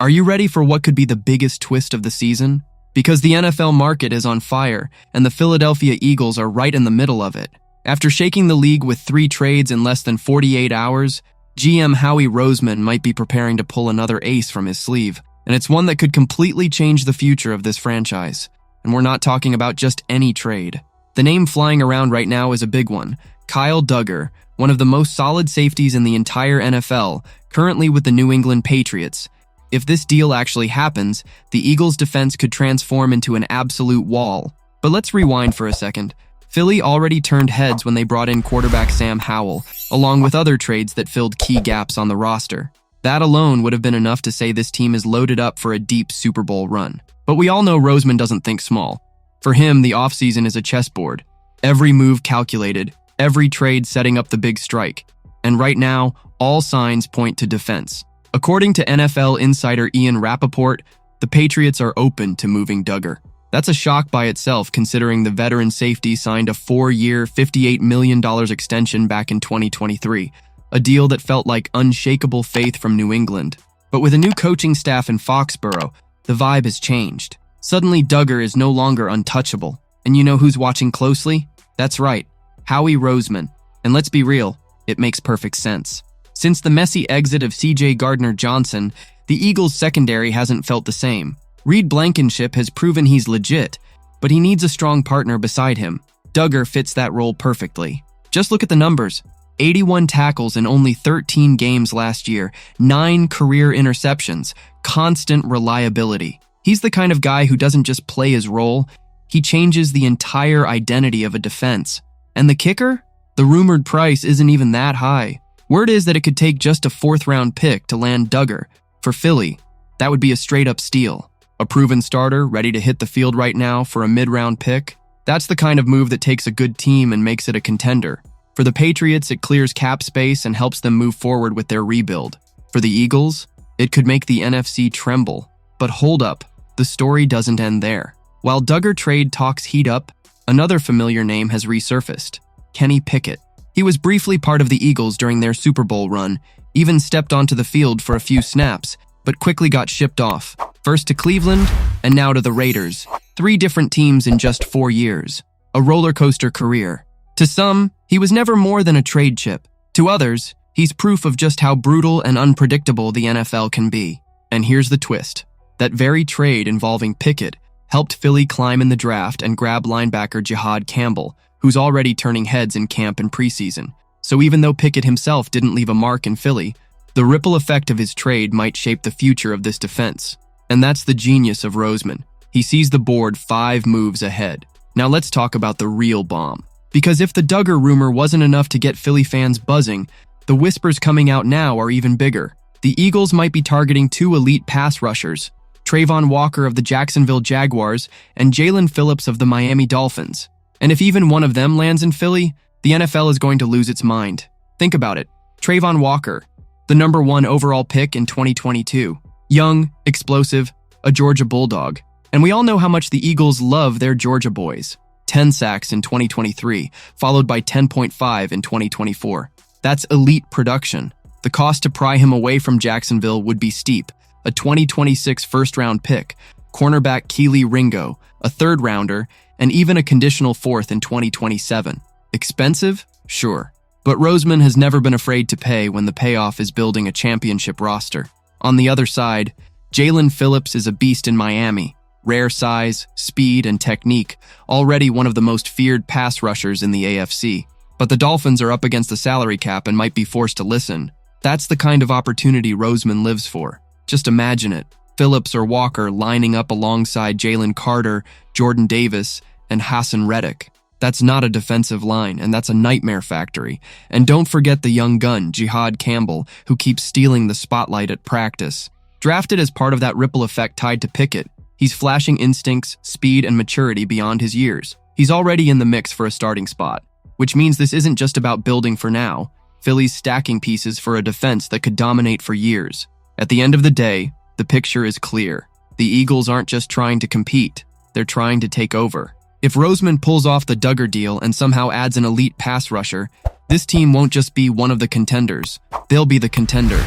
Are you ready for what could be the biggest twist of the season? Because the NFL market is on fire, and the Philadelphia Eagles are right in the middle of it. After shaking the league with 3 trades in less than 48 hours, GM Howie Roseman might be preparing to pull another ace from his sleeve, and it's one that could completely change the future of this franchise. And we're not talking about just any trade. The name flying around right now is a big one. Kyle Duggar, one of the most solid safeties in the entire NFL, currently with the New England Patriots. If this deal actually happens, the Eagles' defense could transform into an absolute wall. But let's rewind for a second. Philly already turned heads when they brought in quarterback Sam Howell, along with other trades that filled key gaps on the roster. That alone would have been enough to say this team is loaded up for a deep Super Bowl run. But we all know Roseman doesn't think small. For him, the offseason is a chessboard. Every move calculated, every trade setting up the big strike. And right now, all signs point to defense. According to NFL insider Ian Rappaport, the Patriots are open to moving Duggar. That's a shock by itself, considering the veteran safety signed a 4-year, $58 million extension back in 2023, a deal that felt like unshakable faith from New England. But with a new coaching staff in Foxborough, the vibe has changed. Suddenly, Duggar is no longer untouchable. And you know who's watching closely? That's right, Howie Roseman. And let's be real, it makes perfect sense. Since the messy exit of C.J. Gardner-Johnson, the Eagles' secondary hasn't felt the same. Reed Blankenship has proven he's legit, but he needs a strong partner beside him. Duggar fits that role perfectly. Just look at the numbers. 81 tackles in only 13 games last year, 9 career interceptions, constant reliability. He's the kind of guy who doesn't just play his role, he changes the entire identity of a defense. And the kicker? The rumored price isn't even that high. Word is that it could take just a 4th-round pick to land Duggar. For Philly, that would be a straight-up steal. A proven starter ready to hit the field right now for a mid-round pick? That's the kind of move that takes a good team and makes it a contender. For the Patriots, it clears cap space and helps them move forward with their rebuild. For the Eagles, it could make the NFC tremble. But hold up, the story doesn't end there. While Duggar trade talks heat up, another familiar name has resurfaced: Kenny Pickett. He was briefly part of the Eagles during their Super Bowl run, even stepped onto the field for a few snaps, but quickly got shipped off. First to Cleveland, and now to the Raiders. 3 different teams in just 4 years. A roller coaster career. To some, he was never more than a trade chip. To others, he's proof of just how brutal and unpredictable the NFL can be. And here's the twist. That very trade involving Pickett helped Philly climb in the draft and grab linebacker Jihad Campbell, who's already turning heads in camp and preseason. So even though Pickett himself didn't leave a mark in Philly, the ripple effect of his trade might shape the future of this defense. And that's the genius of Roseman. He sees the board 5 moves ahead. Now let's talk about the real bomb. Because if the Duggar rumor wasn't enough to get Philly fans buzzing, the whispers coming out now are even bigger. The Eagles might be targeting 2 elite pass rushers, Travon Walker of the Jacksonville Jaguars and Jalen Phillips of the Miami Dolphins. And if even one of them lands in Philly, the NFL is going to lose its mind. Think about it. Travon Walker, the number 1 overall pick in 2022. Young, explosive, a Georgia Bulldog. And we all know how much the Eagles love their Georgia boys. 10 sacks in 2023, followed by 10.5 in 2024. That's elite production. The cost to pry him away from Jacksonville would be steep. A 2026 first-round pick, cornerback Keely Ringo, a 3rd-rounder, and even a conditional 4th in 2027. Expensive? Sure. But Roseman has never been afraid to pay when the payoff is building a championship roster. On the other side, Jalen Phillips is a beast in Miami. Rare size, speed, and technique, already one of the most feared pass rushers in the AFC. But the Dolphins are up against the salary cap and might be forced to listen. That's the kind of opportunity Roseman lives for. Just imagine it. Phillips or Walker lining up alongside Jalen Carter, Jordan Davis, and Hassan Reddick. That's not a defensive line, and that's a nightmare factory. And don't forget the young gun, Jihad Campbell, who keeps stealing the spotlight at practice. Drafted as part of that ripple effect tied to Pickett, he's flashing instincts, speed, and maturity beyond his years. He's already in the mix for a starting spot, which means this isn't just about building for now. Philly's stacking pieces for a defense that could dominate for years. At the end of the day, the picture is clear. The Eagles aren't just trying to compete, they're trying to take over. If Roseman pulls off the Duggar deal and somehow adds an elite pass rusher, this team won't just be one of the contenders, they'll be the contender.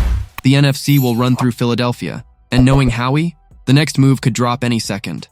The NFC will run through Philadelphia, And knowing Howie, the next move could drop any second.